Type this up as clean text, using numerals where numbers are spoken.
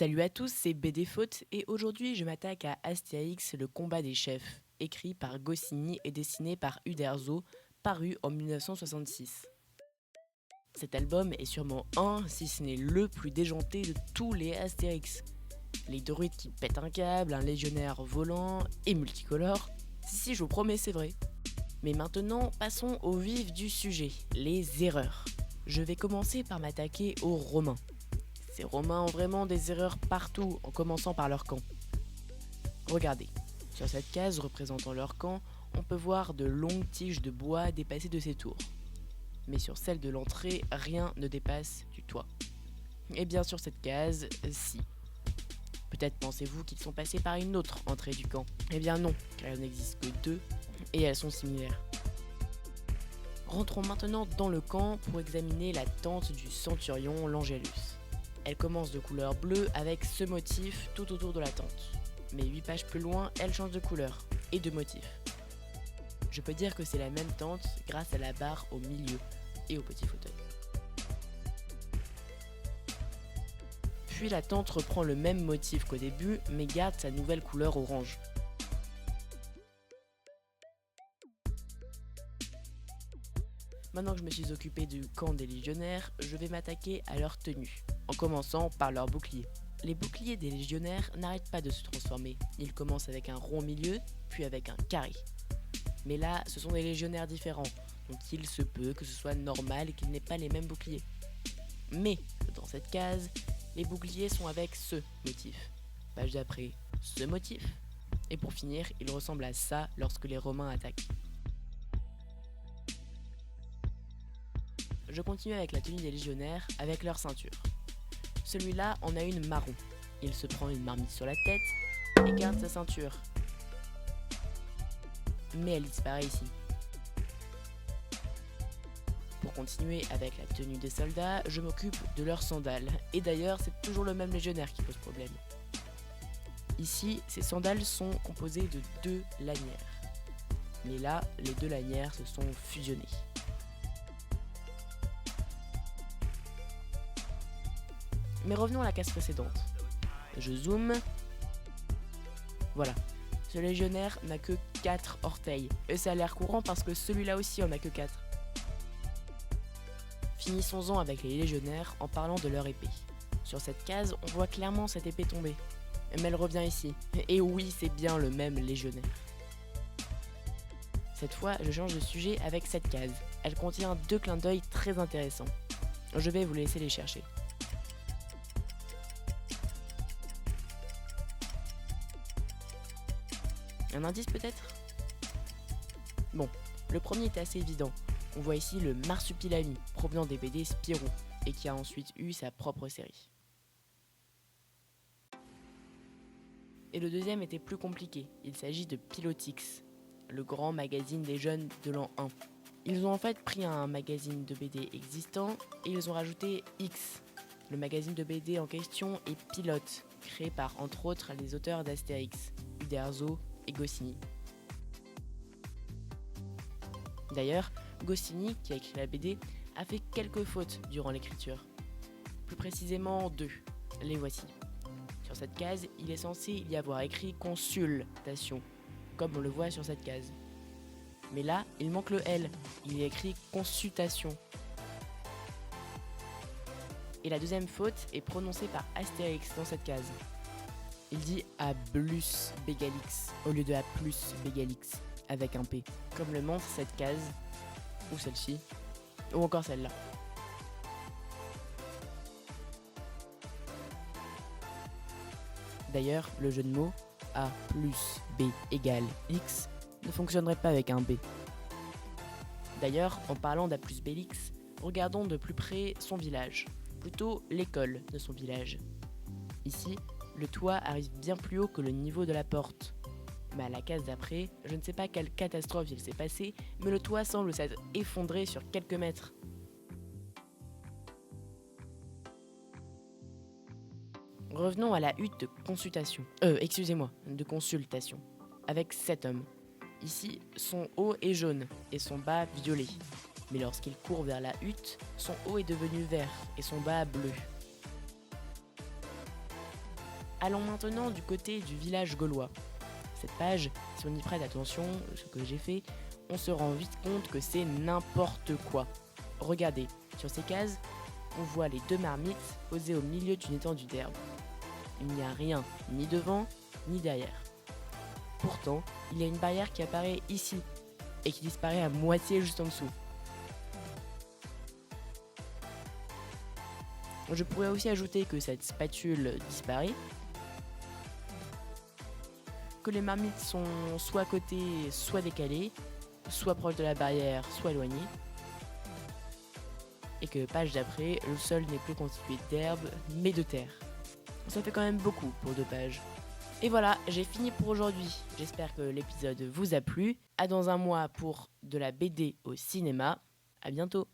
Salut à tous, c'est BD Faute et aujourd'hui je m'attaque à Astérix, le combat des chefs, écrit par Goscinny et dessiné par Uderzo, paru en 1966. Cet album est sûrement un, si ce n'est le plus déjanté de tous les Astérix. Les druides qui pètent un câble, un légionnaire volant et multicolore. Si, je vous promets, c'est vrai. Mais maintenant, passons au vif du sujet, les erreurs. Je vais commencer par m'attaquer aux Romains. Ces Romains ont vraiment des erreurs partout, en commençant par leur camp. Regardez, sur cette case représentant leur camp, on peut voir de longues tiges de bois dépasser de ces tours. Mais sur celle de l'entrée, rien ne dépasse du toit. Et bien sur cette case, si. Peut-être pensez-vous qu'ils sont passés par une autre entrée du camp. Eh bien non, car il n'existe que deux, et elles sont similaires. Rentrons maintenant dans le camp pour examiner la tente du centurion l'Angélus. Elle commence de couleur bleue avec ce motif tout autour de la tente. Mais 8 pages plus loin, elle change de couleur et de motif. Je peux dire que c'est la même tente grâce à la barre au milieu et au petit fauteuil. Puis la tente reprend le même motif qu'au début, mais garde sa nouvelle couleur orange. Maintenant que je me suis occupé du camp des légionnaires, je vais m'attaquer à leur tenue, en commençant par leurs boucliers. Les boucliers des légionnaires n'arrêtent pas de se transformer. Ils commencent avec un rond milieu, puis avec un carré. Mais là, ce sont des légionnaires différents, donc il se peut que ce soit normal et qu'ils n'aient pas les mêmes boucliers. Mais, dans cette case, les boucliers sont avec ce motif. Page d'après, ce motif. Et pour finir, il ressemble à ça lorsque les Romains attaquent. Je continue avec la tenue des légionnaires avec leur ceinture. Celui-là en a une marron. Il se prend une marmite sur la tête et garde sa ceinture. Mais elle disparaît ici. Pour continuer avec la tenue des soldats, je m'occupe de leurs sandales. Et d'ailleurs, c'est toujours le même légionnaire qui pose problème. Ici, ces sandales sont composées de 2 lanières. Mais là, les 2 lanières se sont fusionnées. Mais revenons à la case précédente. Je zoome. Voilà. Ce légionnaire n'a que 4 orteils. Et ça a l'air courant parce que celui-là aussi en a que 4. Finissons-en avec les légionnaires en parlant de leur épée. Sur cette case, on voit clairement cette épée tomber. Mais elle revient ici. Et oui, c'est bien le même légionnaire. Cette fois, je change de sujet avec cette case. Elle contient 2 clins d'œil très intéressants. Je vais vous laisser les chercher. Un indice peut-être ? Bon, le premier est assez évident. On voit ici le Marsupilami, provenant des BD Spirou, et qui a ensuite eu sa propre série. Et le deuxième était plus compliqué, il s'agit de Pilotix, le grand magazine des jeunes de l'an 1. Ils ont en fait pris un magazine de BD existant et ils ont rajouté X. Le magazine de BD en question est Pilote, créé par entre autres les auteurs d'Astérix, Uderzo et Goscinny. D'ailleurs, Goscinny, qui a écrit la BD, a fait quelques fautes durant l'écriture. Plus précisément 2. Les voici. Sur cette case, il est censé y avoir écrit consultation, comme on le voit sur cette case. Mais là, il manque le L, il est écrit consultation. Et la deuxième faute est prononcée par Astérix dans cette case. Il dit A plus Bégalix au lieu de A plus Bégalix avec un P, comme le montre cette case, ou celle-ci, ou encore celle-là. D'ailleurs, le jeu de mots A plus B égale X ne fonctionnerait pas avec un B. D'ailleurs, en parlant d'A plus Bélix, regardons de plus près son village, plutôt l'école de son village. Ici, le toit arrive bien plus haut que le niveau de la porte. Mais à la case d'après, je ne sais pas quelle catastrophe il s'est passé, mais le toit semble s'être effondré sur quelques mètres. Revenons à la hutte de consultation. De consultation. Avec 7 hommes. Ici, son haut est jaune et son bas violet. Mais lorsqu'il court vers la hutte, son haut est devenu vert et son bas bleu. Allons maintenant du côté du village gaulois. Cette page, si on y prête attention, ce que j'ai fait, on se rend vite compte que c'est n'importe quoi. Regardez, sur ces cases, on voit les 2 marmites posées au milieu d'une étendue d'herbe. Il n'y a rien, ni devant, ni derrière. Pourtant, il y a une barrière qui apparaît ici, et qui disparaît à moitié juste en dessous. Je pourrais aussi ajouter que cette spatule disparaît, que les marmites sont soit à côté, soit décalées, soit proches de la barrière, soit éloignées, et que page d'après, le sol n'est plus constitué d'herbe, mais de terre. Ça fait quand même beaucoup pour 2 pages. Et voilà, j'ai fini pour aujourd'hui. J'espère que l'épisode vous a plu. À dans un mois pour de la BD au cinéma. À bientôt.